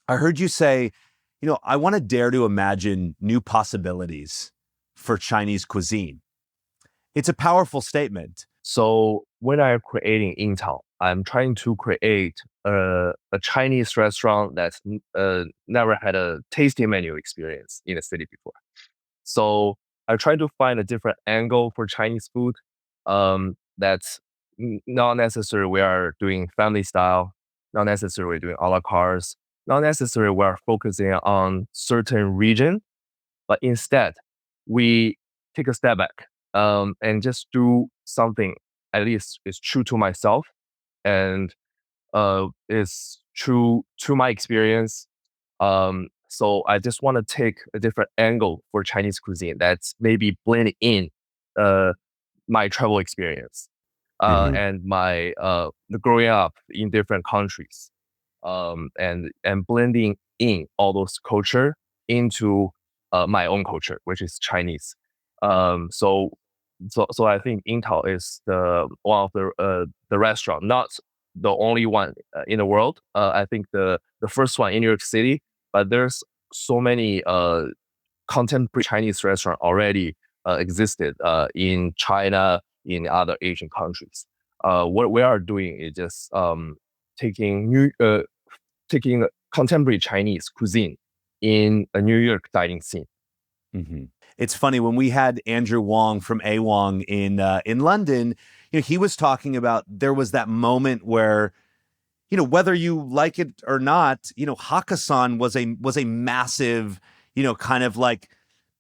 I heard you say, I want to dare to imagine new possibilities for Chinese cuisine. It's a powerful statement. So when I'm creating Yingtao, I'm trying to create a Chinese restaurant that's never had a tasty menu experience in the city before. So I try to find a different angle for Chinese food. That's not necessarily we are doing family style, not necessarily doing a la carte, not necessarily we are focusing on certain region, but instead we take a step back and just do something at least is true to myself and is true to my experience. So I just want to take a different angle for Chinese cuisine that's maybe blending in uh, my travel experience Hmm. and my growing up in different countries, and blending in all those culture into my own culture, which is Chinese. So I think Yingtao is the one of the restaurant, not the only one in the world. I think the first one in New York City, but there's so many contemporary Chinese restaurant already existed in China, in other Asian countries. What we are doing is just taking taking contemporary Chinese cuisine in a New York dining scene. Hmm. It's funny when we had Andrew Wong from A Wong in London. He was talking about there was that moment where whether you like it or not, Hakkasan was a massive, kind of like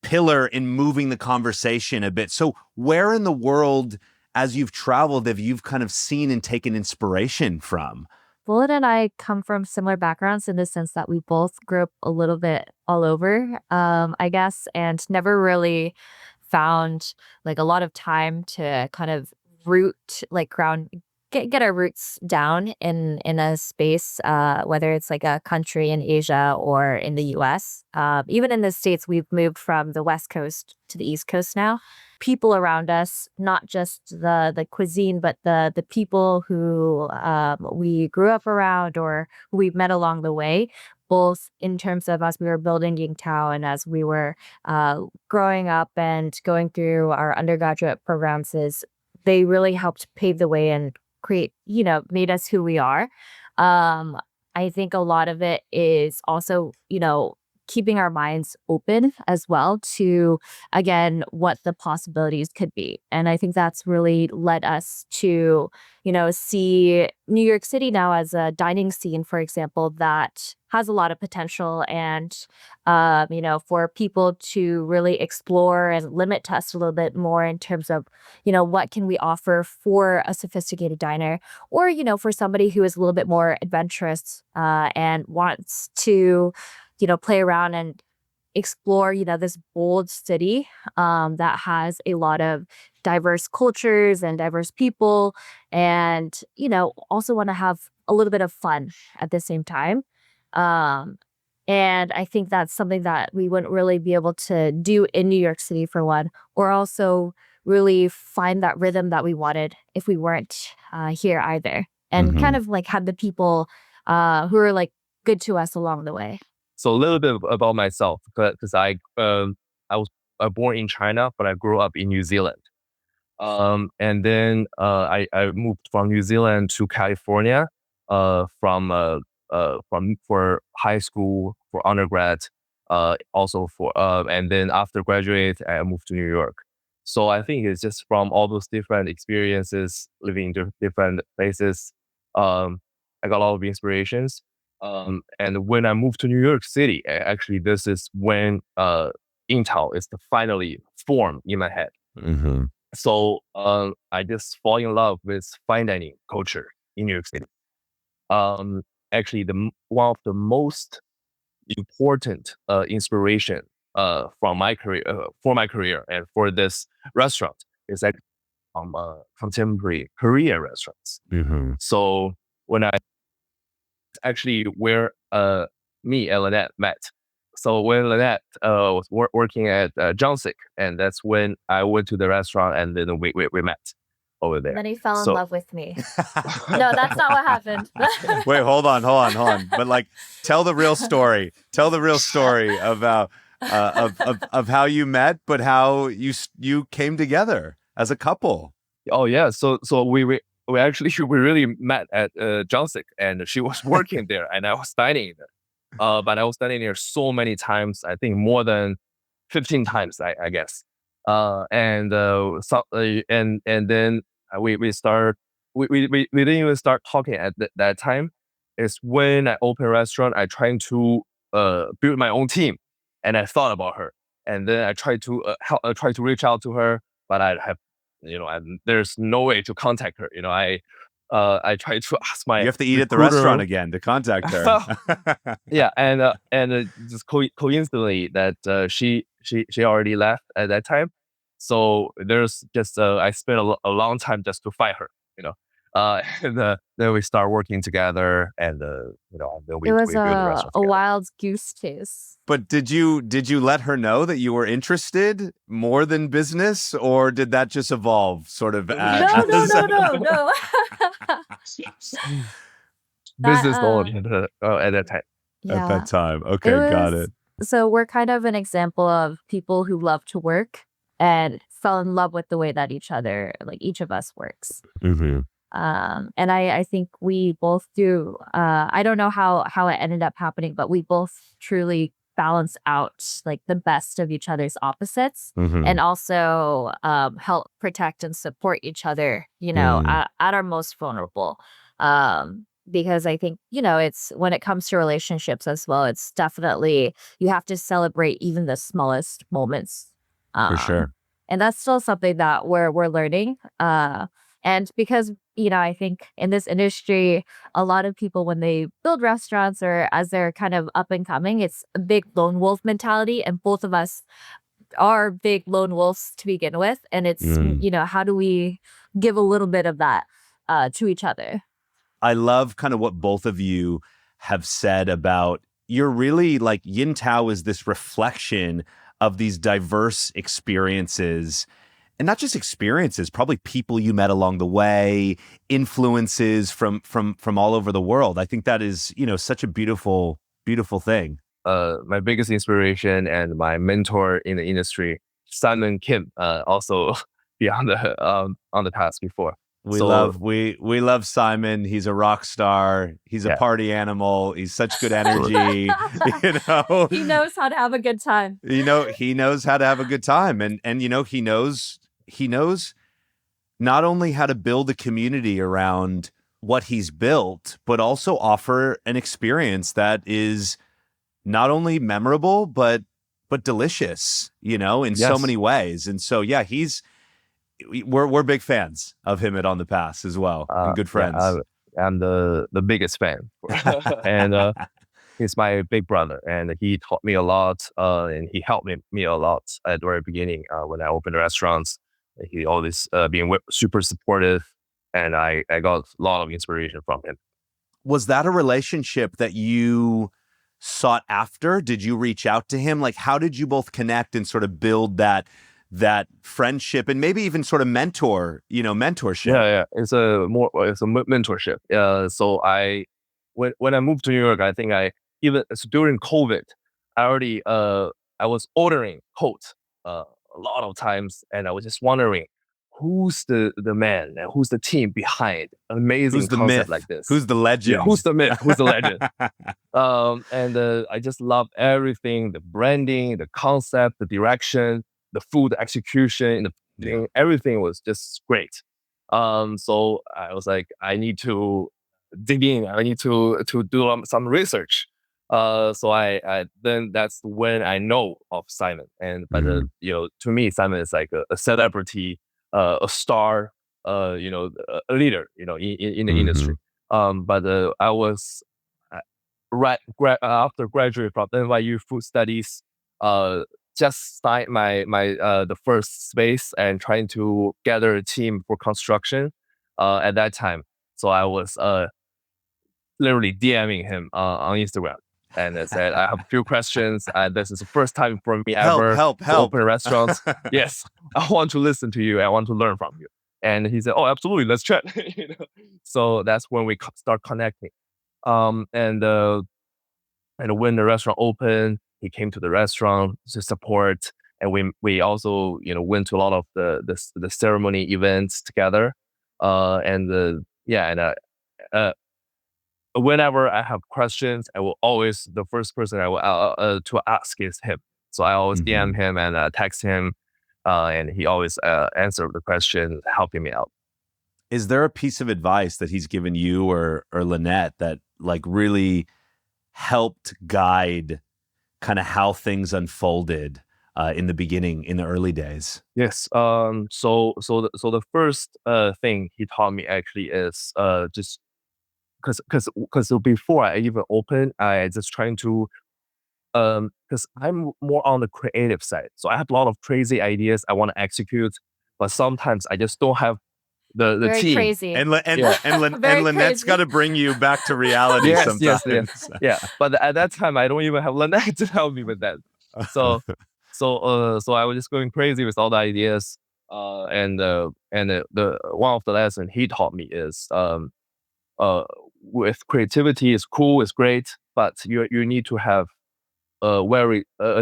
pillar in moving the conversation a bit. So where in the world, as you've traveled, have you kind of seen and taken inspiration from? Bullet and I come from similar backgrounds in the sense that we both grew up a little bit all over, I guess, and never really found like a lot of time to kind of root like ground get our roots down in a space, whether it's like a country in Asia or in the US. Even in the States, we've moved from the West Coast to the East Coast now. People around us, not just the cuisine, but the people who we grew up around or who we've met along the way, both in terms of as we were building Yingtao and as we were growing up and going through our undergraduate programs, is they really helped pave the way and create, made us who we are. Um, I think a lot of it is also, keeping our minds open as well to, again, what the possibilities could be. And I think that's really led us to, see New York City now as a dining scene, for example, that has a lot of potential and, for people to really explore and limit test a little bit more in terms of, what can we offer for a sophisticated diner or, for somebody who is a little bit more adventurous and wants to, play around and explore, this bold city that has a lot of diverse cultures and diverse people and, also want to have a little bit of fun at the same time. Um, and I think that's something that we wouldn't really be able to do in New York City for one, or also really find that rhythm that we wanted if we weren't here either. And kind Hmm. of like had the people who are like good to us along the way. So a little bit about myself, because I was born in China, but I grew up in New Zealand. And then I moved from New Zealand to California from for high school, for undergrad, also for and then after graduate, I moved to New York. So I think it's just from all those different experiences, living in different places, I got a lot of inspirations. And when I moved to New York City, actually, this is when Intel is finally formed in my head. Hmm. So I just fall in love with fine dining culture in New York City. Um, Actually, one of the most important inspiration from my career for my career and for this restaurant is actually from contemporary Korean restaurants. Hmm. So when I actually where me and Lynette met. So when Lynette was working at Johnsik, and that's when I went to the restaurant and then we met. over there. And then he fell in So- love with me. No, that's not what happened. Wait, hold on. But like, tell the real story. Tell the real story about of how you met, but how you came together as a couple. Oh yeah, so we actually we really met at Johnsick, and she was working there, and I was dining there. But I was dining there so many times. I think more than 15 times, I guess. And then we start we didn't even start talking at that time. It's when I opened a restaurant. I trying to build my own team, and I thought about her, and then I tried to try to reach out to her, but I have there's no way to contact her. I tried to ask my You have to eat at the recruiter. restaurant again to contact her. Yeah, and just coincidentally that she already left at that time, so there's just I spent a long time just to find her, and then we start working together, and then we It was build the restaurant a together. wild goose chase. But did you let her know that you were interested more than business, or did that just evolve sort of No. Business That, only at that time. Yeah. at that time? Okay, got it. So we're kind of an example of people who love to work and fell in love with the way that each of us works. Mm-hmm. And I think we both do. I don't know how it ended up happening, but we both truly balance out like the best of each other's opposites, Mm-hmm. and also help protect and support each other, at our most vulnerable. Because I think, it's when it comes to relationships as well, it's definitely, you have to celebrate even the smallest moments. For sure. And that's still something that we're learning. And because, I think in this industry, a lot of people, when they build restaurants or as they're kind of up and coming, it's a big lone wolf mentality. And both of us are big lone wolves to begin with. And it's, how do we give a little bit of that to each other? I love kind of what both of you have said about, you're really like, Yingtao is this reflection of these diverse experiences, and not just experiences, probably people you met along the way, influences from all over the world. I think that is, such a beautiful, beautiful thing. My biggest inspiration and my mentor in the industry, Simon Kim, also be on the task before. We love Simon. He's a rock star. He's a party animal. He's such good energy. He knows how to have a good time. He knows how to have a good time, and he knows not only how to build a community around what he's built, but also offer an experience that is not only memorable but delicious, in so many ways. And so we're big fans of him at On the Pass as well, and good friends. Yeah, I'm the biggest fan, and he's my big brother, and he taught me a lot, and he helped me a lot at the very beginning when I opened the restaurants. He always being super supportive, and I got a lot of inspiration from him. Was that a relationship that you sought after? Did you reach out to him? Like, how did you both connect and sort of build that friendship, and maybe even sort of mentorship? Yeah, it's a mentorship. So when I moved to New York, I think during COVID, I was ordering coats a lot of times, and I was just wondering who's the man and who's the team behind an amazing Who's the concept myth? like this? Who's the legend? Yeah, who's the myth? Who's the legend? And I just love everything: the branding, the concept, the direction, the food execution, everything was just great. So I was like, I need to dig in. I need to do some research. So I then that's when I know of Simon. But to me, Simon is like a celebrity, a star, a leader, in the industry. But I was after graduating from NYU Food Studies, just started my the first space and trying to gather a team for construction at that time. So I was literally DMing him on Instagram, and I said, I have a few questions. This is the first time for me ever help to open restaurants. Yes, I want to listen to you. I want to learn from you. And he said, "Oh, absolutely, let's chat." So that's when we start connecting. And when the restaurant opened, he came to the restaurant to support, and we also went to a lot of the ceremony events together. Whenever I have questions, I will always the first person I will to ask is him. So I always DM him and text him, and he always answer the question, helping me out. Is there a piece of advice that he's given you or Linette that like really helped guide kind of how things unfolded in the beginning, in the early days? Yes. The first thing he taught me actually is just because before I even open, I just trying to because I'm more on the creative side, so I have a lot of crazy ideas I want to execute, but sometimes I just don't have the Very team. crazy. And Very Lynette's cra's got to bring you back to reality Yes, sometimes. yeah. But at that time, I don't even have Linette to help me with that. So, so I was just going crazy with all the ideas. The one of the lesson he taught me is with creativity is cool, it's great, but you need to have a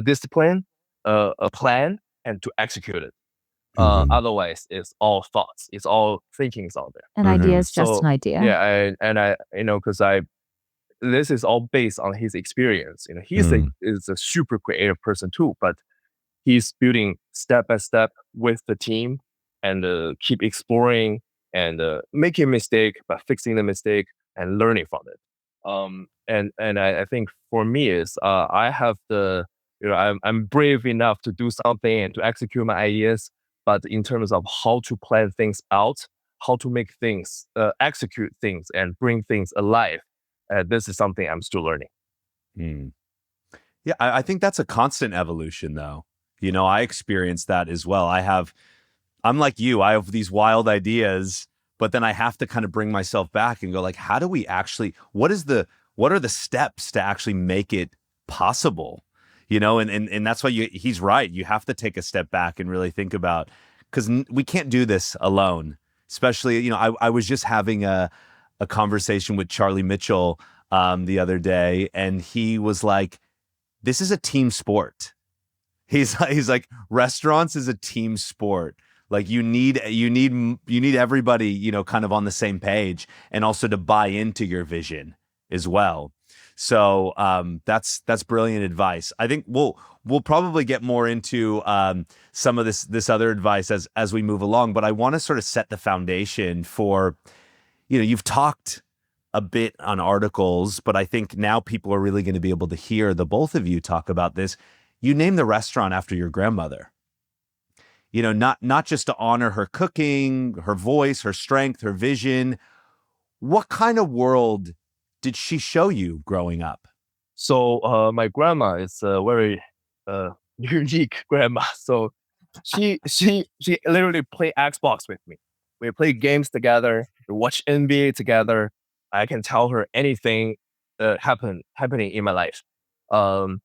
discipline, a plan, and to execute it. Otherwise, it's all thoughts, it's all thinkings out there. An idea is just an idea. Yeah, because this is all based on his experience. He's is a super creative person too, but he's building step by step with the team and keep exploring and making a mistake, but fixing the mistake and learning from it. I think for me is I have I'm brave enough to do something and to execute my ideas, but in terms of how to plan things out, how to make things execute things and bring things alive, this is something I'm still learning. Yeah, I think that's a constant evolution, though. I experienced that as well. I'm like you. I have these wild ideas, but then I have to kind of bring myself back and go like, how do we actually? What are the steps to actually make it possible? And that's why he's right. You have to take a step back and really think about, because we can't do this alone. Especially, I was just having a conversation with Charlie Mitchell the other day, and he was like, this is a team sport. He's like, restaurants is a team sport. Like you need everybody, kind of on the same page, and also to buy into your vision as well. So that's brilliant advice. I think we'll probably get more into some of this other advice as we move along. But I want to sort of set the foundation for, you've talked a bit on articles, but I think now people are really going to be able to hear the both of you talk about this. You named the restaurant after your grandmother. Not just to honor her cooking, her voice, her strength, her vision. What kind of world did she show you growing up? So my grandma is a very unique grandma. So she literally play Xbox with me. We play games together. We watch NBA together. I can tell her anything happening in my life. And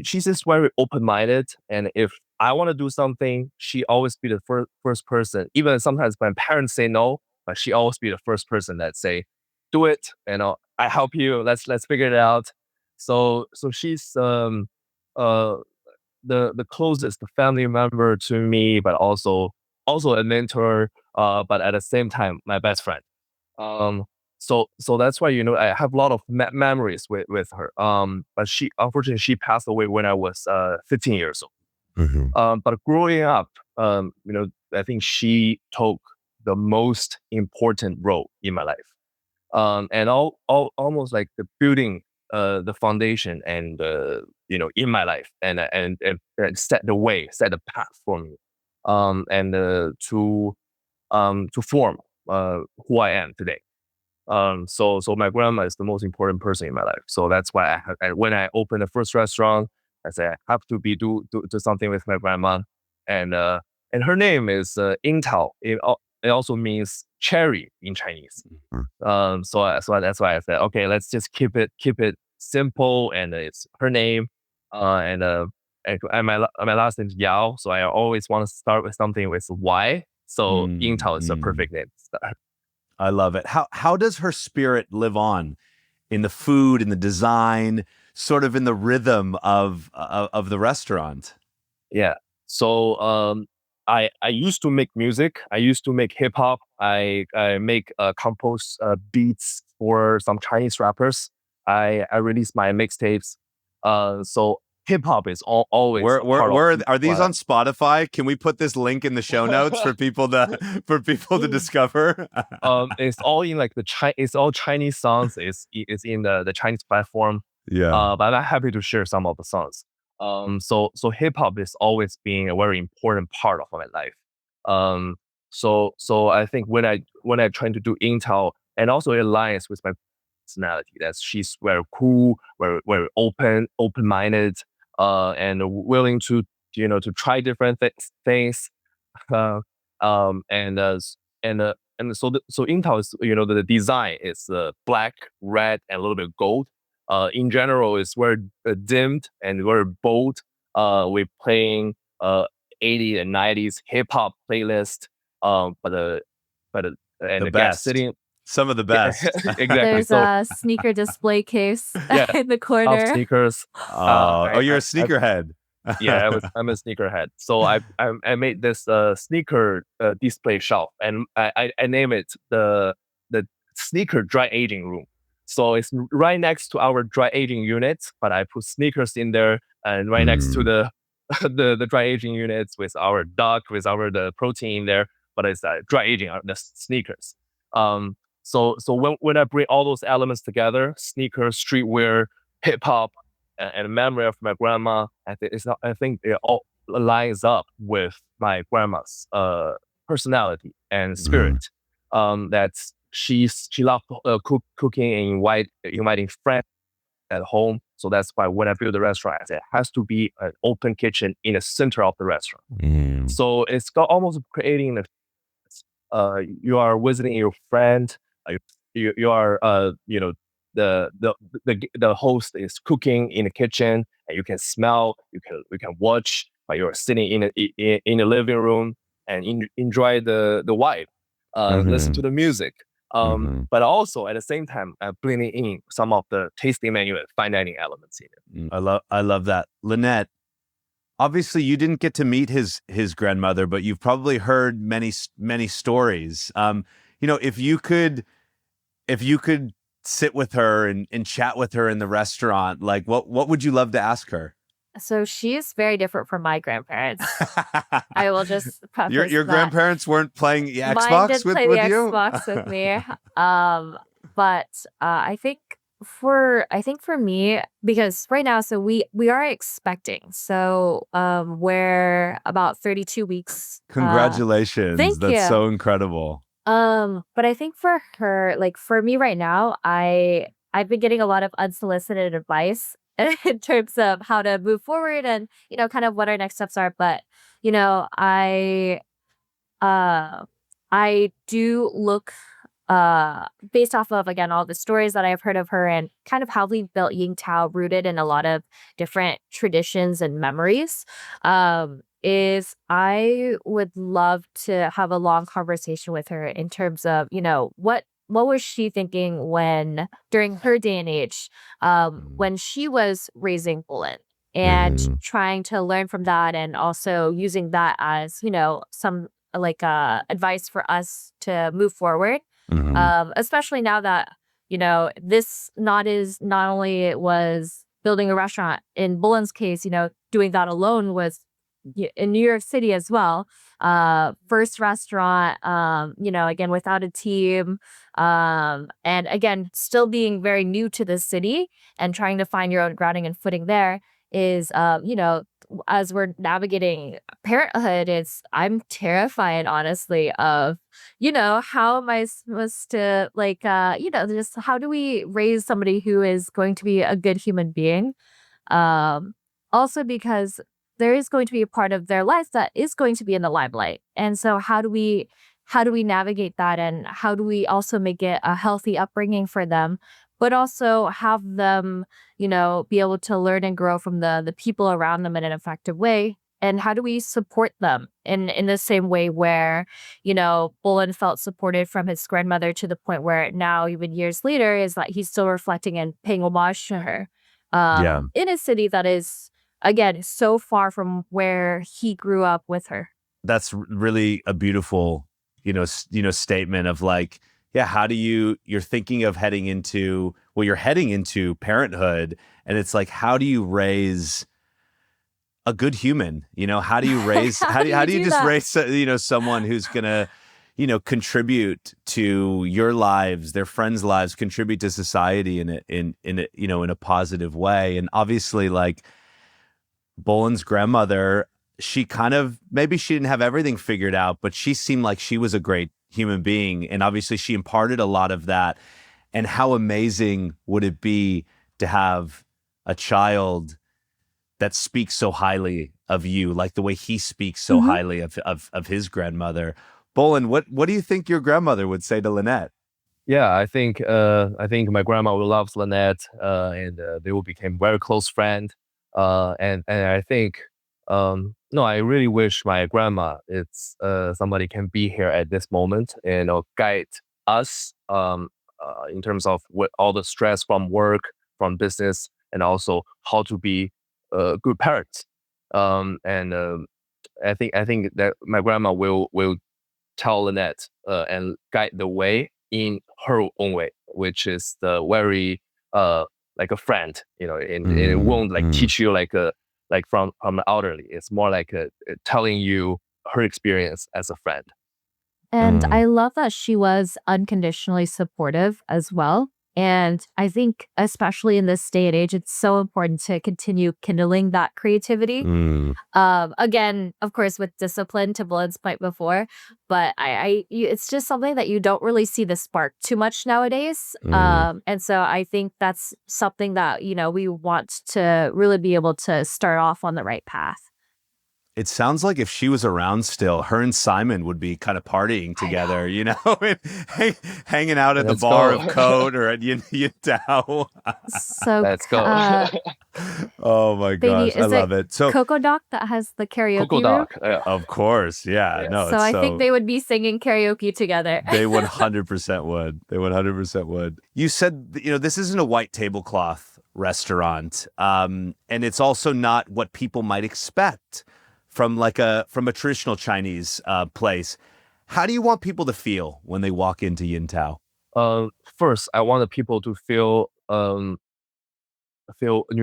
she's just very open minded. And if I want to do something, she always be the first person. Even sometimes my parents say no, but she always be the first person that say, "Do it," and I help you. Let's figure it out. So she's the closest family member to me, but also a mentor. But at the same time, my best friend. So that's why I have a lot of memories with her. But she unfortunately she passed away when I was 15 years old. But growing up, I think she took the most important role in my life. And almost like the building the foundation and in my life and set the path for me, and to form who I am today. So my grandma is the most important person in my life. So that's why when I opened the first restaurant, I said I have to do something with my grandma, and her name is Yingtao. It also means cherry in Chinese. So that's why I said, okay, let's just keep it simple, and it's her name, and my last name is Yao, so I always want to start with something with Y. So Yingtao is a perfect name. I love it. How does her spirit live on in the food, in the design, sort of in the rhythm of the restaurant? Yeah. So I used to make music. I used to make hip hop. I make compose beats for some Chinese rappers. I release my mixtapes. So hip hop is always a part of Where are these what on Spotify? Can we put this link in the show notes for people to discover? it's all in like it's all Chinese songs. It's in the Chinese platform. Yeah. But I'm happy to share some of the songs. So hip hop is always being a very important part of my life. So I think when I trying to do Intel, and also it aligns with my personality, that she's very cool, very open minded, and willing to to try different things. Uh, and so Intel is, the design is black, red, and a little bit gold. In general, it's very dimmed and very bold. We're playing 80s and 90s hip hop playlist. But and The again, best. Some of the best. exactly. There's So a sneaker display case yeah, in the of corner. sneakers. You're a sneakerhead. Yeah, I'm a sneakerhead. So I made this sneaker display shelf, and I name it the sneaker dry aging room. So it's right next to our dry aging unit, but I put sneakers in there, and right next to the the dry aging units with our duck, with our the protein in there, but it's dry aging the sneakers. So when I bring all those elements together, sneakers, streetwear, hip hop, and memory of my grandma, I think it all lines up with my grandma's personality and spirit. That she loved cooking and inviting friends at home. So that's why when I build the restaurant, it has to be an open kitchen in the center of the restaurant. So it's got almost creating you are visiting your friend, you are the host is cooking in the kitchen, and you can smell, you can watch, but you're sitting in the living room and enjoy the vibe, listen to the music. But also at the same time, bringing in some of the tasting menu and fine dining elements in it. I love that. Linette, obviously you didn't get to meet his grandmother, but you've probably heard many stories. If you could sit with her and chat with her in the restaurant, like what would you love to ask her? So she's very different from my grandparents. I will just preface Your that. grandparents weren't playing Mine Xbox did with play the you? Xbox with me. But I think for me, because right now, so we are expecting. So we're about 32 weeks. Congratulations. Thank That's you. so incredible. But I think for her, like for me right now, I've been getting a lot of unsolicited advice in terms of how to move forward and, kind of what our next steps are. But, you know, uh I do look based off of, again, all the stories that I've heard of her and kind of how we've built Yingtao, rooted in a lot of different traditions and memories. Is I would love to have a long conversation with her in terms of, what was she thinking when during her day and age, when she was raising Bolun, and trying to learn from that, and also using that as, some like advice for us to move forward. Especially now that, this not only it was building a restaurant. In Bolun's case, doing that alone was in New York City as well. First restaurant, again, without a team. And again, still being very new to the city and trying to find your own grounding and footing there is, as we're navigating parenthood, I'm terrified, honestly, of, how am I supposed to, like, just how do we raise somebody who is going to be a good human being? Also because there is going to be a part of their life that is going to be in the limelight. And so how do we navigate that, and how do we also make it a healthy upbringing for them, but also have them, be able to learn and grow from the people around them in an effective way, and how do we support them in the same way where, Bolun felt supported from his grandmother to the point where now, even years later, is that he's still reflecting and paying homage to her Yeah. in a city that is, again, so far from where he grew up with her. That's really a beautiful, statement of like, yeah, how do you're thinking of you're heading into parenthood, and it's like, how do you raise a good human? How do you raise, how do you just that? raise, someone who's gonna, contribute to your lives, their friends' lives, contribute to society in a positive way. And obviously, like, Bolin's grandmother, she kind of, maybe she didn't have everything figured out, but she seemed like she was a great human being. And obviously she imparted a lot of that. And how amazing would it be to have a child that speaks so highly of you, like the way he speaks so highly of his grandmother. Bolun, what do you think your grandmother would say to Linette? Yeah, I think my grandma will love Linette, and they will become very close friend. And I think no, I really wish my grandma it's somebody can be here at this moment and guide us in terms of what all the stress from work, from business, and also how to be good parents. And I think that my grandma will tell Linette and guide the way in her own way, which is the very like a friend, and it won't like teach you like from the elderly. It's more like telling you her experience as a friend. And I love that she was unconditionally supportive as well. And I think, especially in this day and age, it's so important to continue kindling that creativity. Again, of course, with discipline, to Blood's point before, but it's just something that you don't really see the spark too much nowadays. And so I think that's something that, we want to really be able to start off on the right path. It sounds like if she was around still, her and Simon would be kind of partying together, and hanging out at the bar of Code or at Yingtao. So Let's go. Oh my Baby, gosh, I love it. So Coco Doc that has the karaoke Coco room? Doc, yeah. Of course, yeah. No, So I think they would be singing karaoke together. They 100% would. They 100% would. You said, this isn't a white tablecloth restaurant, and it's also not what people might expect from a traditional Chinese place. How do you want people to feel when they walk into Yingtao? First, I want the people to feel New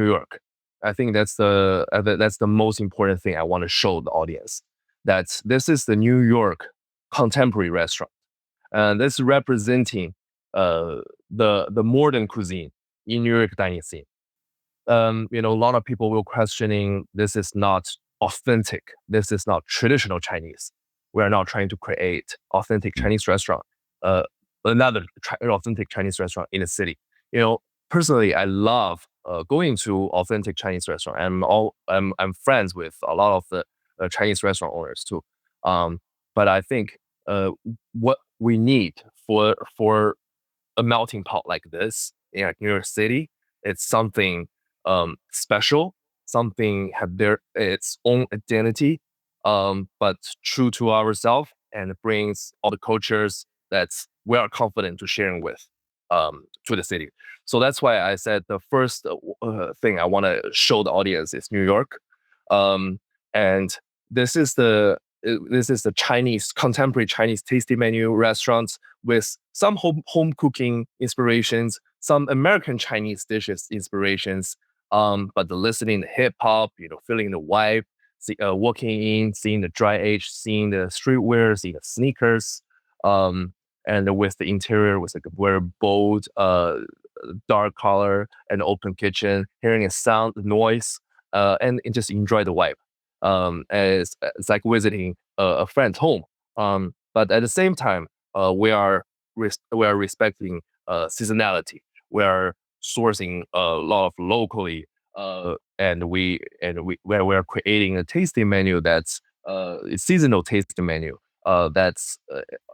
York. I think that's the most important thing I want to show the audience. That this is the New York contemporary restaurant, and this is representing the modern cuisine in New York dining scene. A lot of people will questioning this is not authentic. This is not traditional Chinese. We are not trying to create authentic Chinese restaurant, another authentic Chinese restaurant in the city. Personally, I love going to authentic Chinese restaurant. I'm friends with a lot of the Chinese restaurant owners too. But I think what we need for a melting pot like this in New York City, it's something special, something have its own identity, but true to ourselves, and brings all the cultures that we are confident to sharing with to the city. So that's why I said the first thing I want to show the audience is New York, and this is the Chinese contemporary Chinese tasty menu restaurants with some home cooking inspirations, some American Chinese dishes inspirations, but the listening to hip hop, feeling the vibe, walking in, seeing the dry age, seeing the streetwear, seeing the sneakers, and with the interior with a very bold, dark color and open kitchen, hearing a sound, the noise, and just enjoy the vibe. It's like visiting a friend's home. But at the same time, we are respecting seasonality. We are sourcing a lot of locally, and we are creating a tasting menu that's a seasonal tasting menu. That's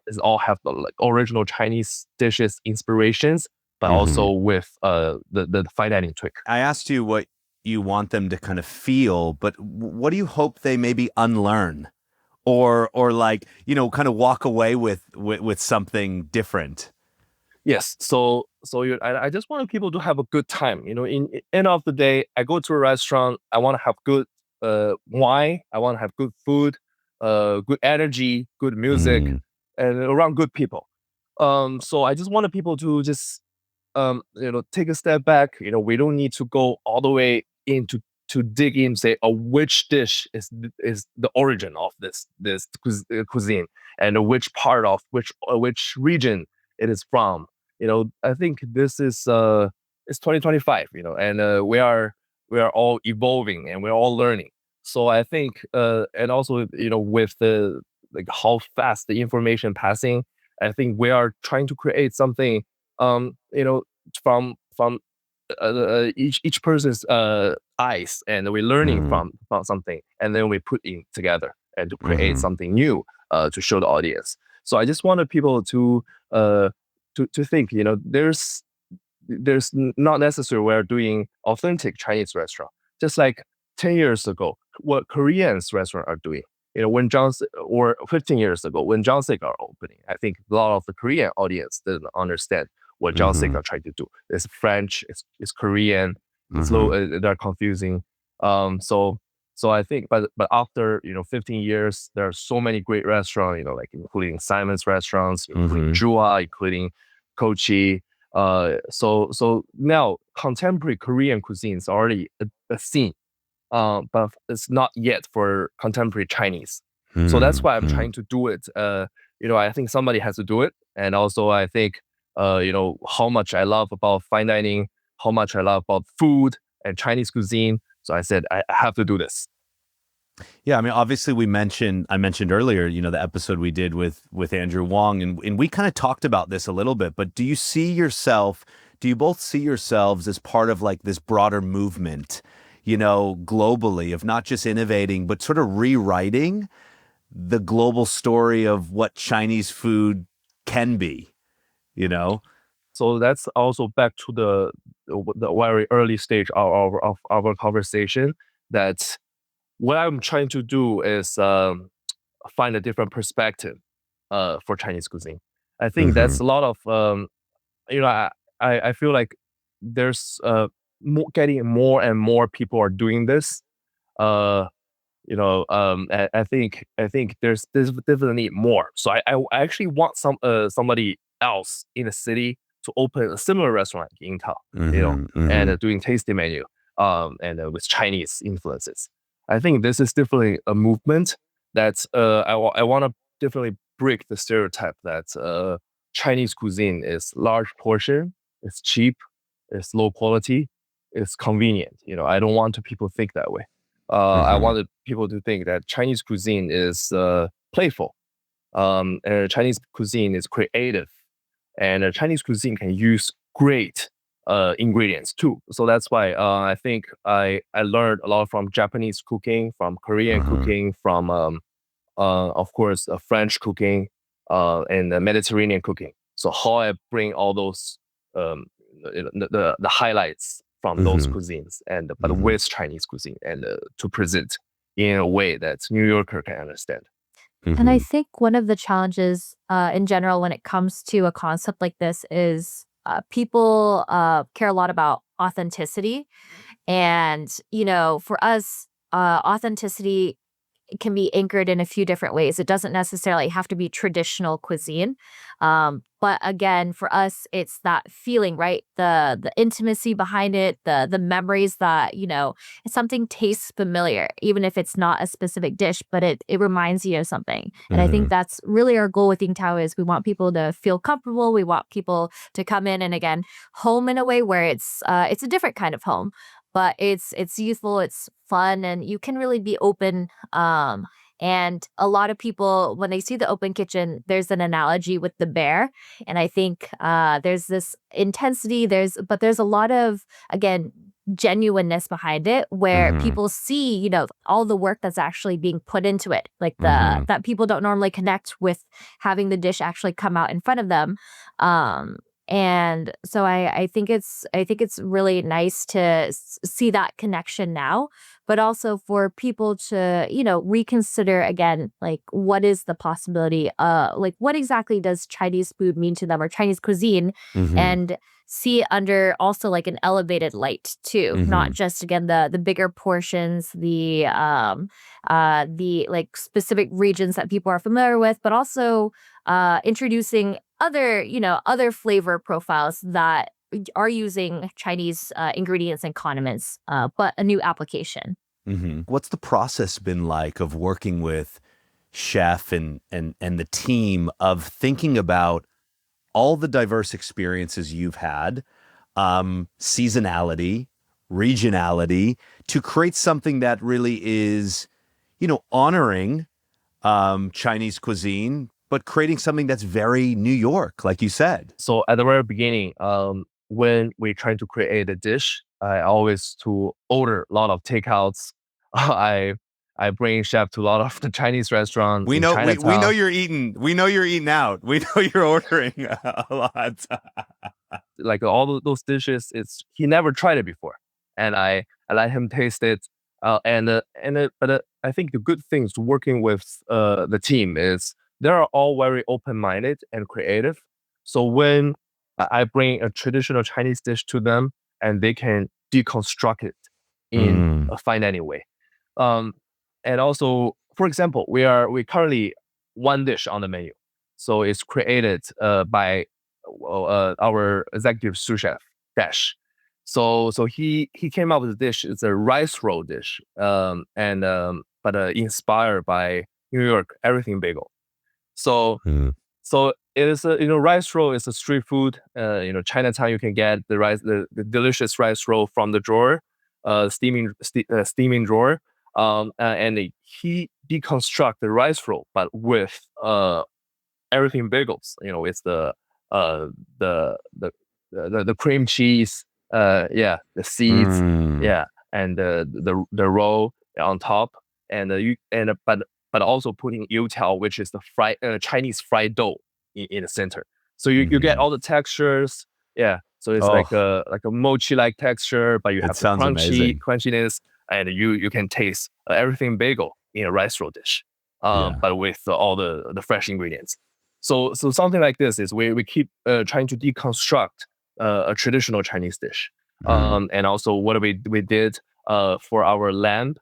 is all have the original Chinese dishes inspirations, but also with the fine dining trick. I asked you what you want them to kind of feel, but what do you hope they maybe unlearn, or like, you know, kind of walk away with something different? Yes. I just want people to have a good time. You know, in end of the day, I go to a restaurant. I want to have good wine. I want to have good food, good energy, good music, Mm. and around good people. So I just wanted people to just take a step back. You know, we don't need to go all the way into to dig in, say, which dish is the origin of this cuisine, and which part of which region it is from. You know, I think this is it's 2025. You know, and we are all evolving and we're all learning. So I think and also, you know, with the like how fast the information passing, I think we are trying to create something you know, from each person's eyes, and we're learning Mm. from something, and then we put in together and to create Mhm. something new to show the audience. So I just wanted people to think, you know, not necessarily we're doing authentic Chinese restaurant. Just like 10 years ago, what Koreans restaurant are doing. You know, when or 15 years ago, when Johnson are opening, I think a lot of the Korean audience didn't understand what Johnson Mhm. are trying to do. It's French, it's Korean, it's low, Mhm. they're confusing. So I think, but after 15 years, there are so many great restaurants, you know, like including Simon's restaurants, including Mhm. Jua, including Kochi. So now contemporary Korean cuisine is already a scene, but it's not yet for contemporary Chinese. So that's why I'm Mhm. trying to do it. I think somebody has to do it, and also I think how much I love about fine dining, how much I love about food and Chinese cuisine. So I said I have to do this. Yeah, I mean, obviously I mentioned earlier, you know, the episode we did with Andrew Wong, and we kind of talked about this a little bit, but do you both see yourselves as part of like this broader movement, you know, globally, of not just innovating, but sort of rewriting the global story of what Chinese food can be, you know? So that's also back to the very early stage of our conversation. That what I'm trying to do is find a different perspective for Chinese cuisine. I think that's Mhm. a lot of you know I feel like there's getting more and more people are doing this. Uh, I think there's definitely more. So I actually want somebody else in the city to open a similar restaurant like Yingtao, Mhm. and Mhm. doing tasting menu, and with Chinese influences. I think this is definitely a movement that I want to definitely break the stereotype that Chinese cuisine is large portion, it's cheap, it's low quality, it's convenient. You know, I don't want people to think that way. I Mhm. wanted people to think that Chinese cuisine is playful. And Chinese cuisine is creative, and Chinese cuisine can use great ingredients too. So that's why I think I learned a lot from Japanese cooking, from Korean Mhm. cooking, from of course French cooking, and Mediterranean cooking. So how I bring all those um, the highlights from those Mhm. cuisines, and but Mhm. with Chinese cuisine, and to present in a way that New Yorker can understand. And I Mhm. think one of the challenges in general when it comes to a concept like this is people care a lot about authenticity. And, for us, authenticity can be anchored in a few different ways. It doesn't necessarily have to be traditional cuisine. But again, for us, it's that feeling, right? The intimacy behind it, the memories that, something tastes familiar, even if it's not a specific dish, but it reminds you of something. And I think Mhm. that's really our goal with Yingtao is we want people to feel comfortable. We want people to come in and again, home in a way where it's a different kind of home, but it's youthful, it's fun, and you can really be open. And a lot of people, when they see the open kitchen, there's an analogy with the bear, and I think there's this intensity. There's a lot of, again, genuineness behind it, where Mhm. people see, all the work that's actually being put into it, like the Mhm. that people don't normally connect with having the dish actually come out in front of them. Um, And so I think it's really nice to see that connection now, but also for people to, reconsider again, like what is the possibility, like what exactly does Chinese food mean to them, or Chinese cuisine, and see it under also like an elevated light too, not just again the bigger portions, the like specific regions that people are familiar with, but also introducing other flavor profiles that are using Chinese ingredients and condiments, but a new application. What's the process been like of working with chef and the team, of thinking about all the diverse experiences you've had, seasonality, regionality, to create something that really is, honoring Chinese cuisine, but creating something that's very New York, like you said? So at the very beginning, when we try to create a dish, I always to order a lot of takeouts. I bring chef to a lot of the Chinese restaurants We in know Chinatown. we know you're eating. We know you're eating out. We know you're ordering a lot. Like all those dishes, he never tried it before, and I let him taste it. But I think the good things working with the team is they are all very open minded and creative. So when I bring a traditional Chinese dish to them, and they can deconstruct it in a fine dining way. And also, for example, we currently one dish on the menu, so it's created by our executive sous chef Dash. So he came up with a dish. It's a rice roll dish, but inspired by New York everything bagel. So so it is rice roll is a street food. Chinatown you can get the delicious rice roll from the drawer, steaming drawer. And he deconstruct the rice roll, but with everything bagels. It's uh the cream cheese, the seeds, and the roll on top, and but also putting Yingtao, which is the fried Chinese fried dough in the center. So you get all the textures. Yeah. So it's like a mochi like texture, but you have the sounds amazing. crunchiness, and you can taste everything bagel in a rice roll dish, but with all the fresh ingredients. So something like this is we keep trying to deconstruct a traditional Chinese dish. And also what we did for our lamb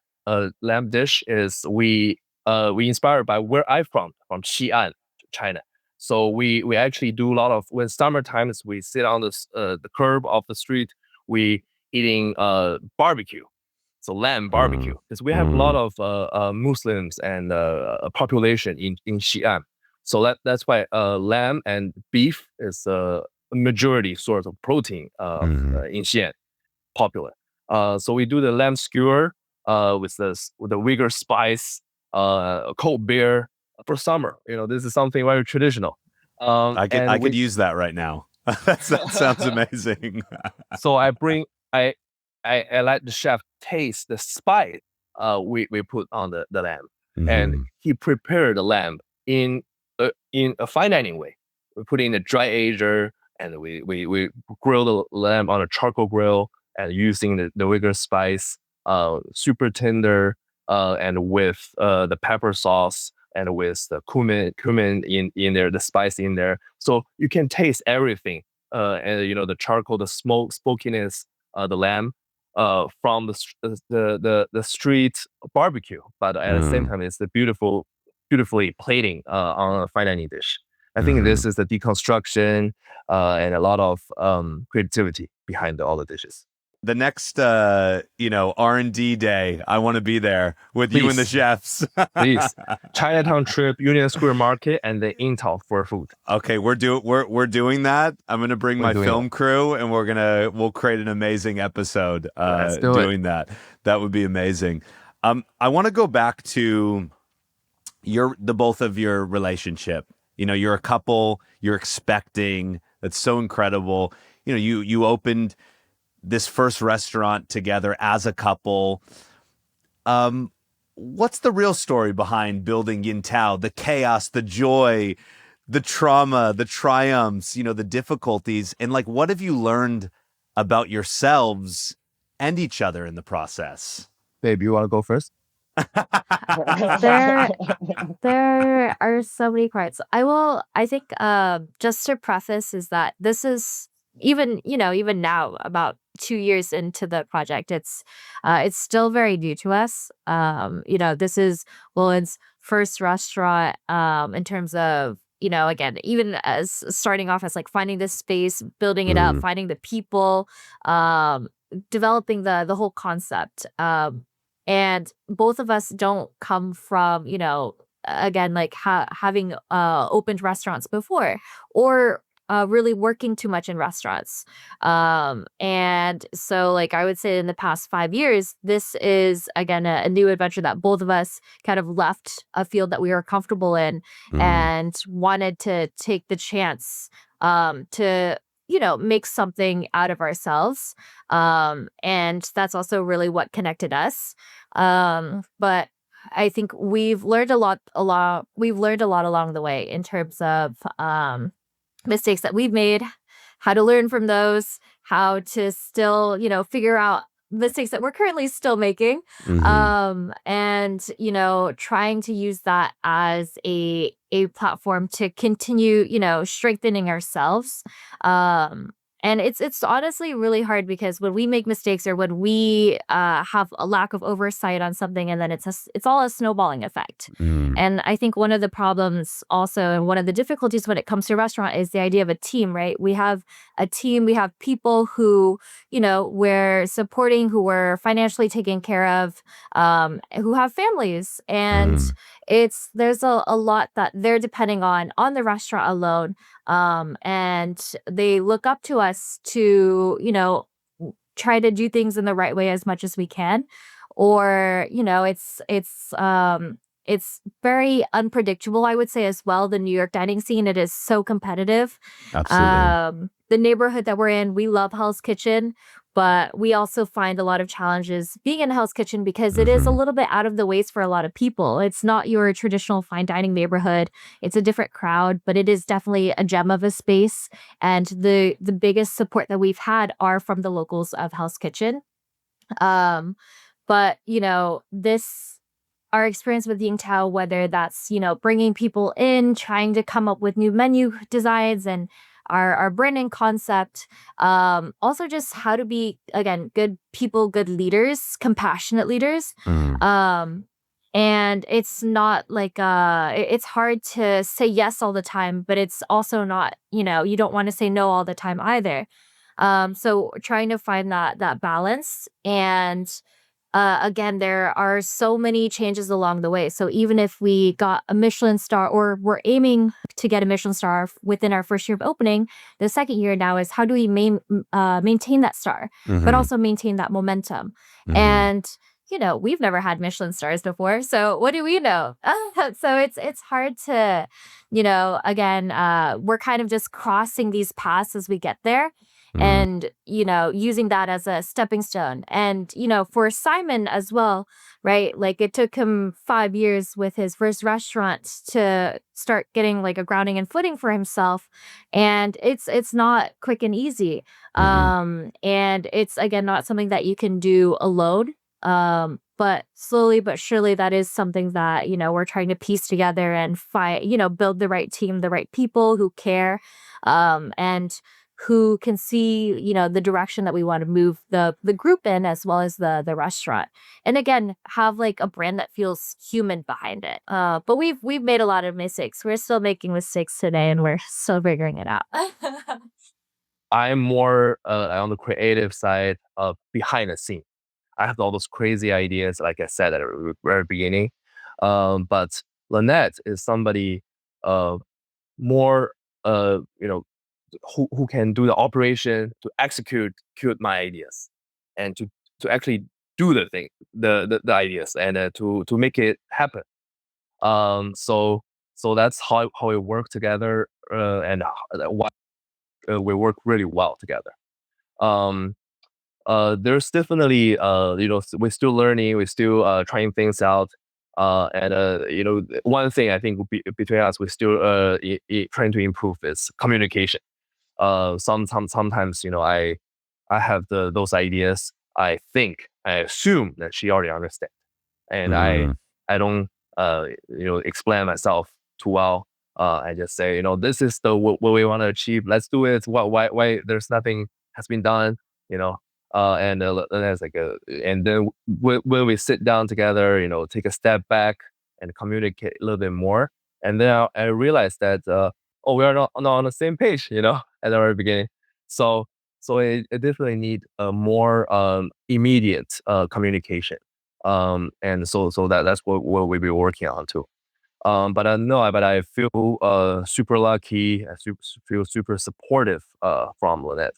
dish is we inspired by where I'm from Xi'an, China. So we actually do a lot of, when summer times we sit on the curb of the street, we eating barbecue. So lamb barbecue, because we have a lot of Muslims and a population in Xi'an. So that's why lamb and beef is a majority source of protein in Xi'an, popular. So we do the lamb skewer with the Uyghur spice, cold beer for summer. This is something very traditional. I could use that right now. That sounds amazing. So I let the chef taste the spice we put on the lamb, and he prepared the lamb in a fine dining way. We put in a dry ager, and we grill the lamb on a charcoal grill, and using the Uyghur spice, super tender, and with the pepper sauce, and with the cumin in there, the spice in there. So you can taste everything. And the charcoal, the smokiness, the lamb, from the street barbecue, but at the same time, it's the beautifully plating on a fine dining dish. I think this is the deconstruction and a lot of creativity behind all the dishes. The next, R&D day, I want to be there with you and the chefs. Please, Chinatown trip, Union Square Market, and the Yingtao for food. Okay, we're doing that. I'm gonna bring my film crew, and we'll create an amazing episode doing that. That would be amazing. I want to go back to the both of your relationship. You're a couple. You're expecting. That's so incredible. You opened this first restaurant together as a couple. What's the real story behind building Yingtao? The chaos, the joy, the trauma, the triumphs, the difficulties, and like, what have you learned about yourselves and each other in the process? Babe, you want to go first? There there are so many parts. I think just to preface is that this is even now about 2 years into the project, it's still very new to us. This is Bolun's first restaurant in terms of again, even as starting off as like finding this space, building it up, Mm, finding the people, um developing the whole concept. And both of us don't come from again, like having opened restaurants before, or really working too much in restaurants. And so, like, I would say in the past 5 years, this is again a new adventure that both of us kind of left a field that we were comfortable in mm, and wanted to take the chance to make something out of ourselves. And that's also really what connected us. But I think we've learned a lot along the way in terms of mistakes that we've made, how to learn from those, how to still, figure out mistakes that we're currently still making. mhm, And, trying to use that as a platform to continue, strengthening ourselves. And it's honestly really hard because when we make mistakes or when we have a lack of oversight on something, and then it's all a snowballing effect. mm, And I think one of the problems also, and one of the difficulties when it comes to a restaurant, is the idea of a team, right? We have a team, we have people who, we're supporting, who we're financially taking care of, who have families. And mm, there's a lot that they're depending on the restaurant alone. And they look up to us to, try to do things in the right way as much as we can. Or it's very unpredictable, I would say, as well. The New York dining scene, it is so competitive. absolutely. The neighborhood that we're in, we love Hell's Kitchen, but we also find a lot of challenges being in Hell's Kitchen because it is a Mhm, little bit out of the ways for a lot of people. It's not your traditional fine dining neighborhood. It's a different crowd, but it is definitely a gem of a space. And the biggest support that we've had are from the locals of Hell's Kitchen. Um, but this our experience with Yingtao, whether that's bringing people in, trying to come up with new menu designs and our branding concept, also just how to be, again, good people, good leaders, compassionate leaders. mm, um and it's not like it's hard to say yes all the time, but it's also not, you don't want to say no all the time either. So trying to find that balance. And again, there are so many changes along the way. So even if we got a Michelin star, or we're aiming to get a Michelin star within our first year of opening, the second year now is how do we maintain that star, but mhm, also maintain that momentum. mhm, And we've never had Michelin stars before, so what do we know? So it's hard to, again, we're kind of just crossing these paths as we get there, mm, and using that as a stepping stone. And for Simon as well, right, like it took him 5 years with his first restaurant to start getting like a grounding and footing for himself. And it's not quick and easy. mhm, And it's, again, not something that you can do alone. But slowly but surely, that is something that we're trying to piece together and find, build the right team, the right people who care, and who can see, the direction that we want to move the group in, as well as the restaurant. And again, have like a brand that feels human behind it. But we've made a lot of mistakes. We're still making mistakes today, and we're still figuring it out. I'm more on the creative side of behind the scene. I have all those crazy ideas, like I said at the very beginning. But Lynette is somebody uh, more, you know, who can do the operation to execute my ideas, and to actually do the thing, the ideas, and to make it happen. So that's how we work together, and why we work really well together. Um, there's definitely we're still learning, we're still trying things out. And one thing I think between us, we still trying to improve is communication. Sometimes I have those ideas. I assume that she already understands, and I don't explain myself too well. I just say, this is what we want to achieve. Let's do it. Why there's nothing has been done. You know, and that's and then when we sit down together, take a step back and communicate a little bit more, and then I realized that we are not on the same page. At the very beginning, so it definitely need a more immediate communication. And so that's what we'll be working on too. But I feel super lucky. Feel super supportive from Lynette.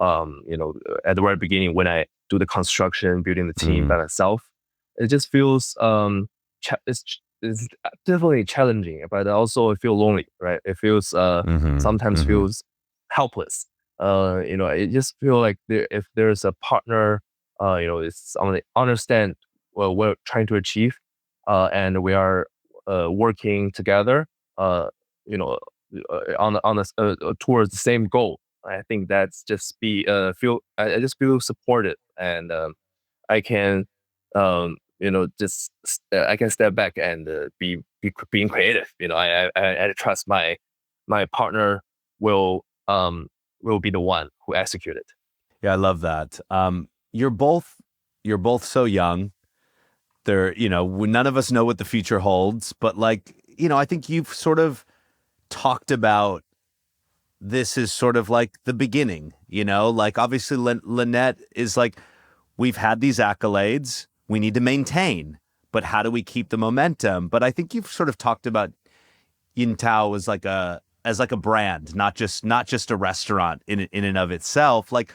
At the very beginning when I do the construction, building the team by myself, it just feels it's definitely challenging, but also I feel lonely, right? It feels sometimes feels helpless. I just feel like if there's a partner, it's someone that understand what we're trying to achieve, and we are working together, you know, towards the same goal. I think that's just feel. I just feel supported, and I can, I can step back and being creative. I trust my partner will be the one who execute it. Yeah, I love that. You're both so young. None of us know what the future holds, but I think you've sort of talked about this is sort of like the beginning, obviously Lynette is like, we've had these accolades, we need to maintain, but how do we keep the momentum? But I think you've sort of talked about Yingtao as like a brand, not just a restaurant in and of itself. Like,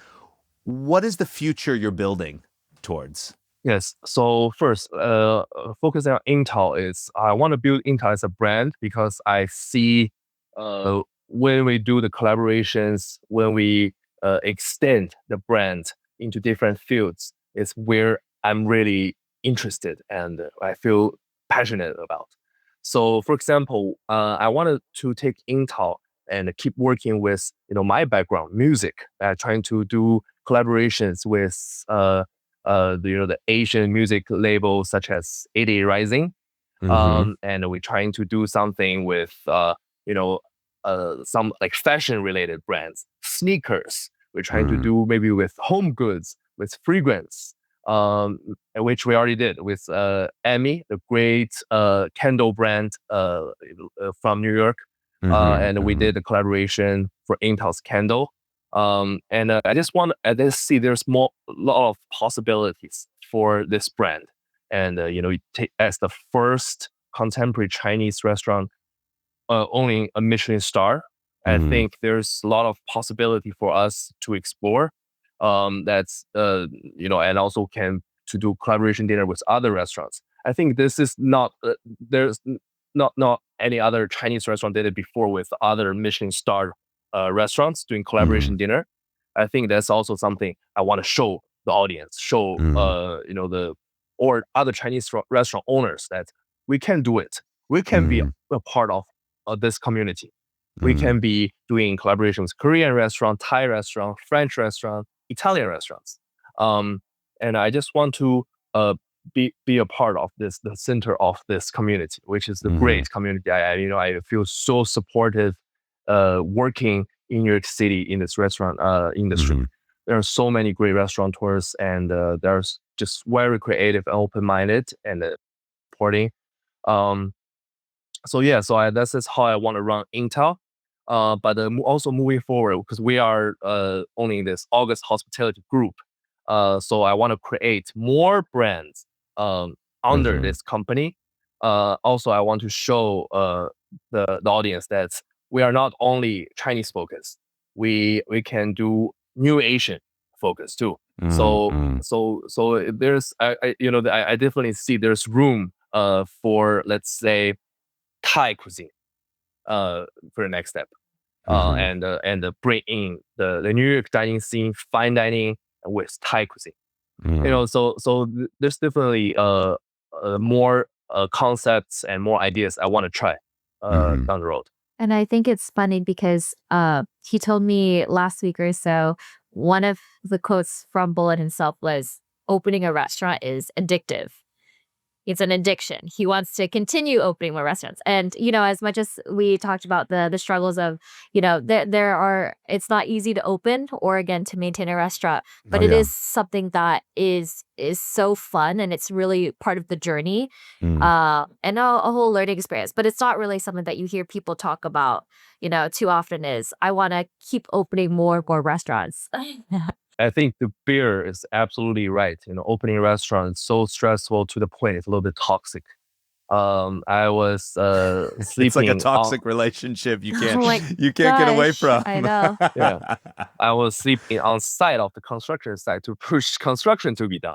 what is the future you're building towards? Yes. So first, focusing on Intel is I want to build Intel as a brand because I see when we do the collaborations, when we extend the brand into different fields, is where I'm really interested and I feel passionate about. So, for example, I wanted to take Intel and keep working with my background, music, trying to do collaborations with the Asian music labels such as 80 Rising. And we're trying to do something with some like fashion related brands, sneakers. We're trying to do maybe with home goods, with fragrance, which we already did with Emmy, the great candle brand from New York. And we did a collaboration for Intel's candle. And I just see there's a lot of possibilities for this brand. And as the first contemporary Chinese restaurant owning a Michelin star, I think there's a lot of possibility for us to explore. That's and also can to do collaboration dinner with other restaurants. I think this is not there's not any other Chinese restaurant did it before with other Michelin star restaurants doing collaboration dinner. I think that's also something I want to show the audience, show the or other Chinese restaurant owners that we can do it. We can be a part of this community. We can be doing collaborations with Korean restaurant, Thai restaurant, French restaurant, Italian restaurants. And I just want to be a part of the center of this community, which is the great community. I feel so supportive working in New York City in this restaurant industry. There are so many great restaurateurs, and there's just very creative and open-minded and supporting. So this is how I want to run Intel. But also moving forward, because we are owning this August Hospitality Group. So I want to create more brands under this company. Also, I want to show the audience that we are not only Chinese focused. We can do new Asian focus too. So there's I definitely see there's room for, let's say, Thai cuisine for the next step. And bring in the New York dining scene, fine dining with Thai cuisine. So there's definitely more concepts and more ideas I want to try Mhm. down the road. And I think it's funny because he told me last week or so, one of the quotes from Bolun himself was, opening a restaurant is addictive. It's an addiction. He wants to continue opening more restaurants. And, as much as we talked about the struggles of, there are, it's not easy to open or again to maintain a restaurant, but Oh, it yeah. is something that is so fun and it's really part of the journey. Mm. And a whole learning experience. But it's not really something that you hear people talk about, too often is I want to keep opening more and more restaurants. I think the beer is absolutely right. Opening a restaurant is so stressful to the point it's a little bit toxic. I was It's like a sleeping toxic relationship you Oh my can't get away gosh, from. I know. Yeah. I was sleeping on site of the construction site to push construction to be done.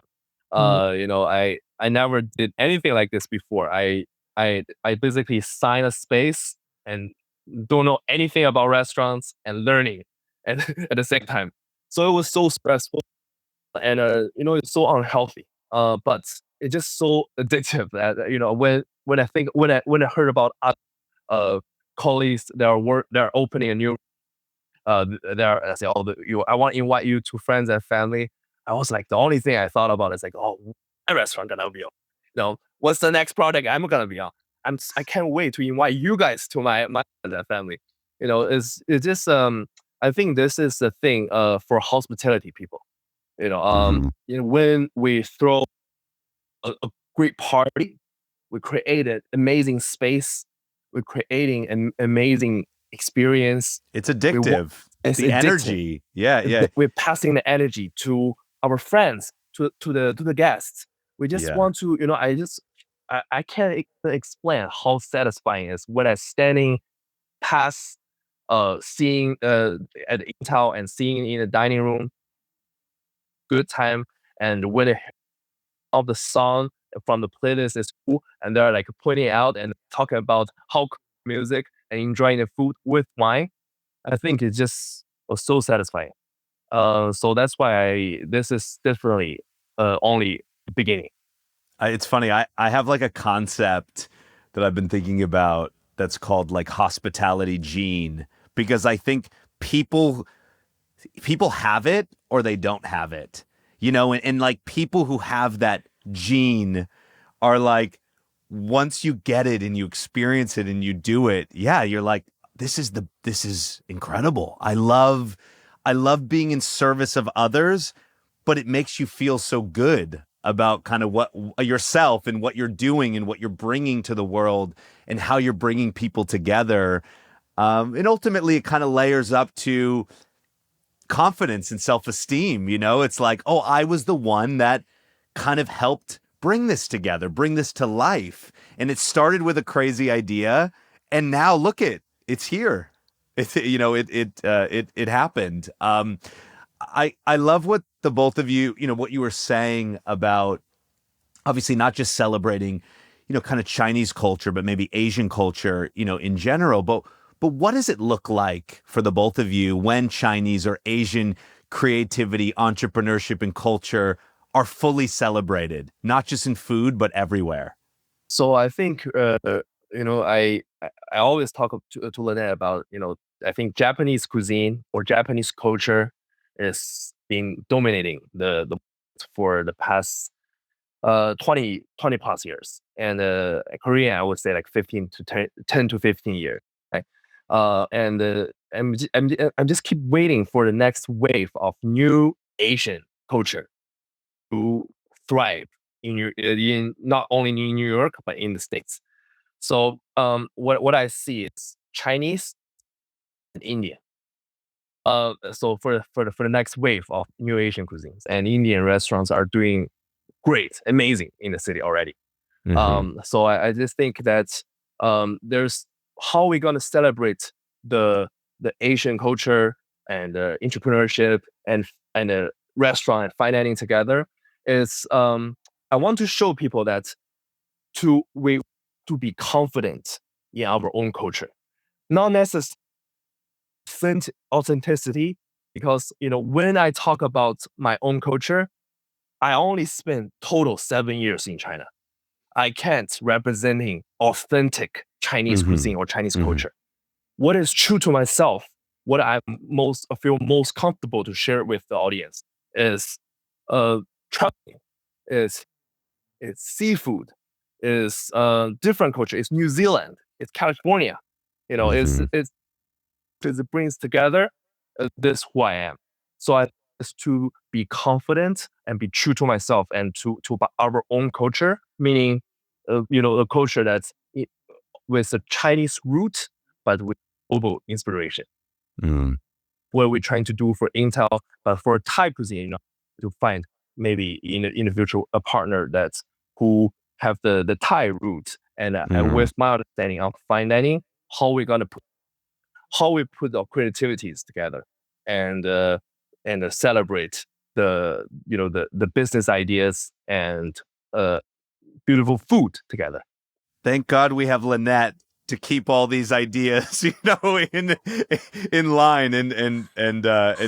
I never did anything like this before. I basically sign a space and don't know anything about restaurants and learning at, at the same time. So it was so stressful and it's so unhealthy. But it's just so addictive that when I heard about colleagues that are opening a new there I say, oh, I want to invite you to friends and family. I was like, the only thing I thought about is like, oh, my restaurant gonna be on. What's the next project I'm gonna be on? I can't wait to invite you guys to my friends and family. It's just I think this is the thing for hospitality people. Mhm. When we throw a great party, we created amazing space, we're creating an amazing experience. It's addictive. It's The addictive. energy. Yeah. We're passing the energy to our friends, to the guests. We just Yeah. want to, I can't explain how satisfying it is when I'm standing past, seeing at Yingtao and seeing in the dining room, good time, and when it of the song from the playlist is cool, and they're like pointing out and talking about how cool music and enjoying the food with wine. I think it just was so satisfying. So that's why this is definitely only the beginning. It's funny. I have like a concept that I've been thinking about that's called like hospitality gene, because I think people have it or they don't have it, and like people who have that gene are like, once you get it and you experience it and you do it, yeah, you're like, this is incredible. I love being in service of others, but it makes you feel so good about kind of what yourself and what you're doing and what you're bringing to the world and how you're bringing people together. And ultimately, it kind of layers up to confidence and self-esteem. It's like, oh, I was the one that kind of helped bring this together, bring this to life. And it started with a crazy idea, and now look it's here. It happened. I love what the both of you, what you were saying about obviously not just celebrating, kind of Chinese culture, but maybe Asian culture, in general. But what does it look like for the both of you when Chinese or Asian creativity, entrepreneurship, and culture are fully celebrated, not just in food, but everywhere? So I think I always talk to Lynette about I think Japanese cuisine or Japanese culture is been dominating the for the past 20 plus years, and Korean I would say like 15 to 10 to 15 years, right? And I'm just keep waiting for the next wave of new Asian culture to thrive in not only in New York but in the States. So what I see is Chinese and Indian. So for the next wave of new Asian cuisines, and Indian restaurants are doing great, amazing in the city already. Mm-hmm. So I just think that there's how we gonna celebrate the Asian culture and entrepreneurship and restaurant and fine dining together is I want to show people that we to be confident in our own culture, not necessarily authenticity, because when I talk about my own culture, I only spent total 7 years in China. I can't representing authentic Chinese cuisine or Chinese culture. What is true to myself, what I feel most comfortable to share with the audience is traveling, is seafood, is different culture, it's New Zealand, it's California. It brings together this who I am. So I is to be confident and be true to myself and to our own culture, meaning a culture that's with a Chinese root but with global inspiration. What we're trying to do for Yingtao, but for Thai cuisine, to find maybe in the future a partner that's who have the Thai roots and with my understanding of fine dining, how we put our creativities together and celebrate the business ideas and beautiful food together. Thank God we have Linette to keep all these ideas, in line and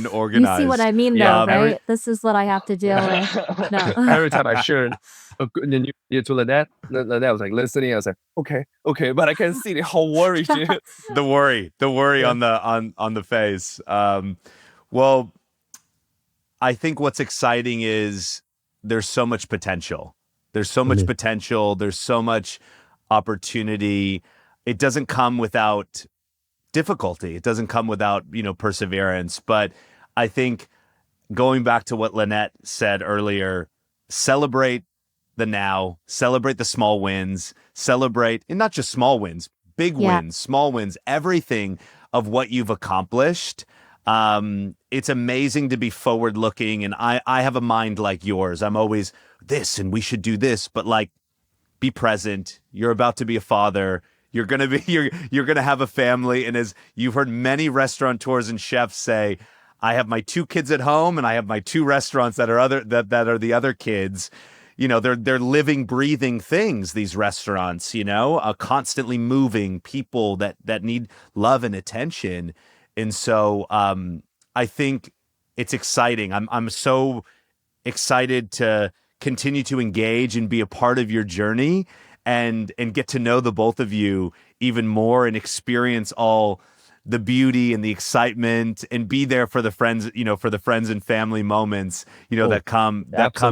organized. You see what I mean, though, right? This is what I have to deal with. No. Every time I shared a good news to Linette was like listening. I was like, okay, but I can see how worried she is. The worry on the face. Well, I think what's exciting is there's so much potential. There's so much potential. There's so much opportunity. It doesn't come without difficulty. It doesn't come without, perseverance. But I think going back to what Linette said earlier, celebrate the now, celebrate the small wins, celebrate, and not just small wins, big wins, small wins, everything of what you've accomplished. It's amazing to be forward looking. And I have a mind like yours. I'm always this, and we should do this, but like, be present. You're about to be a father. You're going to have a family. And as you've heard many restaurateurs and chefs say, I have my 2 kids at home and I have my 2 restaurants that are the other kids. They're living, breathing things, these restaurants, constantly moving people that need love and attention. And so I think it's exciting. I'm so excited to continue to engage and be a part of your journey and get to know the both of you even more and experience all the beauty and the excitement and be there for the friends, and family moments, that come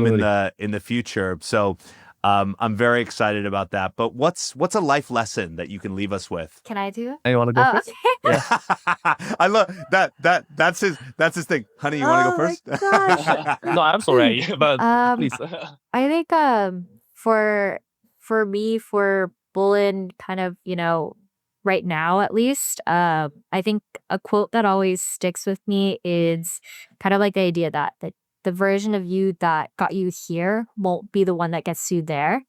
in the future. So I'm very excited about that. But what's a life lesson that you can leave us with? Can I do it? You want to go first? Okay. Yeah. I love that's his thing. Honey, you want to go first? My gosh. No, I'm sorry, but please. I think for me, for Bolun, kind of, right now at least, I think a quote that always sticks with me is kind of like the idea that the version of you that got you here won't be the one that gets you there.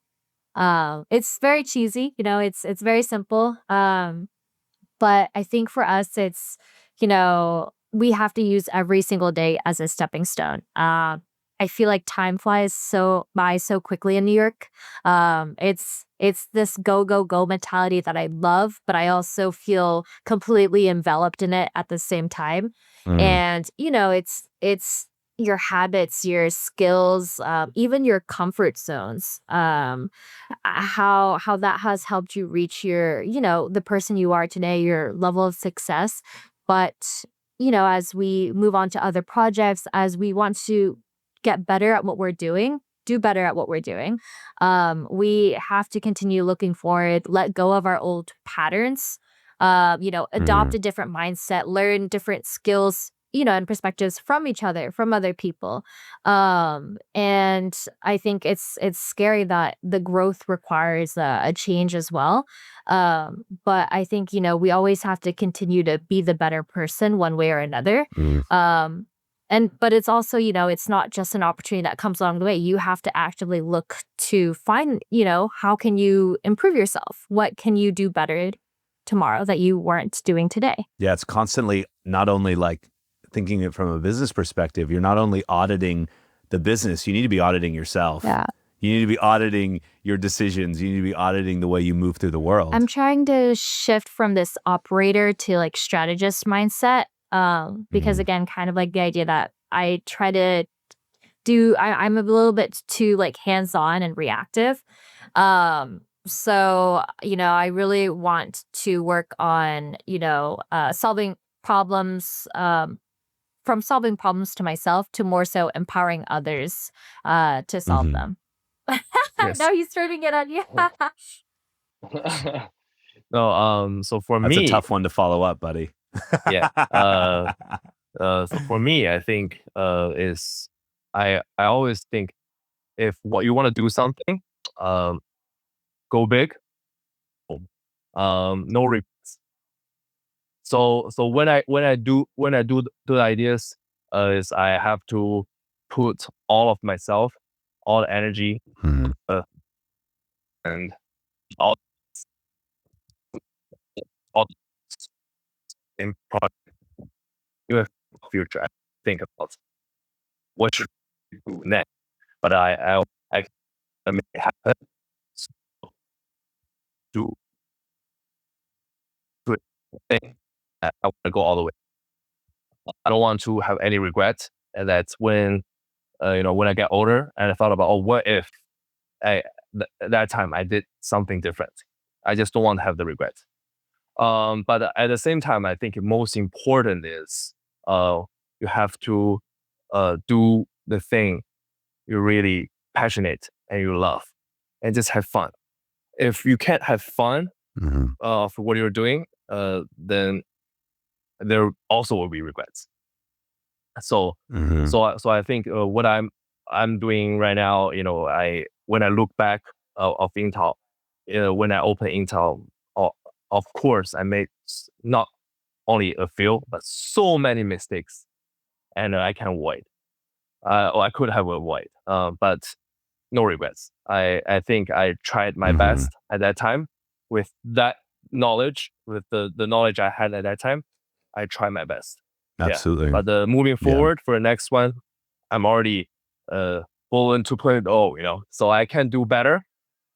It's very cheesy, it's very simple. But I think for us, it's, we have to use every single day as a stepping stone. I feel like time flies by so quickly in New York. It's this go, go, go mentality that I love, but I also feel completely enveloped in it at the same time. And, it's your habits, your skills, even your comfort zones, how that has helped you reach your, the person you are today, your level of success. But, as we move on to other projects, as we want to get better at what we're doing, do better at what we're doing, we have to continue looking forward, let go of our old patterns, adopt a different mindset, learn different skills, and perspectives from each other, from other people. And I think it's scary that the growth requires a change as well. But I think, we always have to continue to be the better person one way or another. But it's also, it's not just an opportunity that comes along the way. You have to actively look to find, how can you improve yourself? What can you do better tomorrow that you weren't doing today? Yeah, it's constantly not only like thinking it from a business perspective, you're not only auditing the business, you need to be auditing yourself. Yeah. You need to be auditing your decisions. You need to be auditing the way you move through the world. I'm trying to shift from this operator to like strategist mindset. Because again, kind of like the idea that I try to I'm a little bit too like hands-on and reactive. So, I really want to work on, solving problems, from solving problems to myself to more so empowering others to solve Mhm. them. Yes. No, he's turning it on you. No, so for That's a me, tough one to follow up, buddy. yeah. So for me, I think is I always think if what you want to do something, um, go big, no regrets. So when I do the ideas, is I have to put all of myself, all the energy, Mhm. and all all in product you have future. I think about what should we do next, but I make it happen. So do do it. Thing. I want to go all the way. I don't want to have any regret, and that's when when I get older and I thought about, oh, what if I that time I did something different. I just don't want to have the regret. But at the same time, I think most important is you have to do the thing you're really passionate and you love, and just have fun. If you can't have fun Mhm. for what you're doing, then there also will be regrets. So, Mhm. so I think what I'm doing right now, I when I look back of Intel, when I open Intel, o- of course I made not only a few but so many mistakes, and I can avoid. Or I could have avoided, but no regrets. I think I tried my Mhm. best at that time with that knowledge, with the knowledge I had at that time. I tried my best. Yeah. Absolutely. But moving Yeah. forward for the next one, I'm already Bolun 2.0, so I can do better.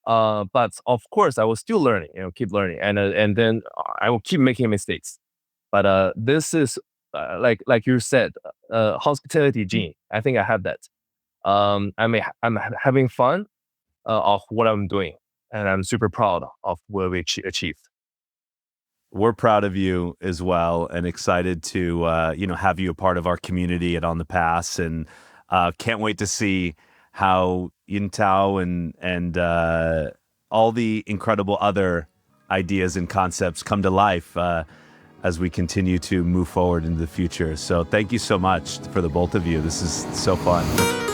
But of course, I will still learning, keep learning, and then I will keep making mistakes. But this is like you said, hospitality gene. I think I have that. I'm having fun of what I'm doing, and I'm super proud of what we achieved. We're proud of you as well, and excited to have you a part of our community at On the Pass, and can't wait to see how Yingtao and all the incredible other ideas and concepts come to life as we continue to move forward into the future. So thank you so much for the both of you. This is so fun.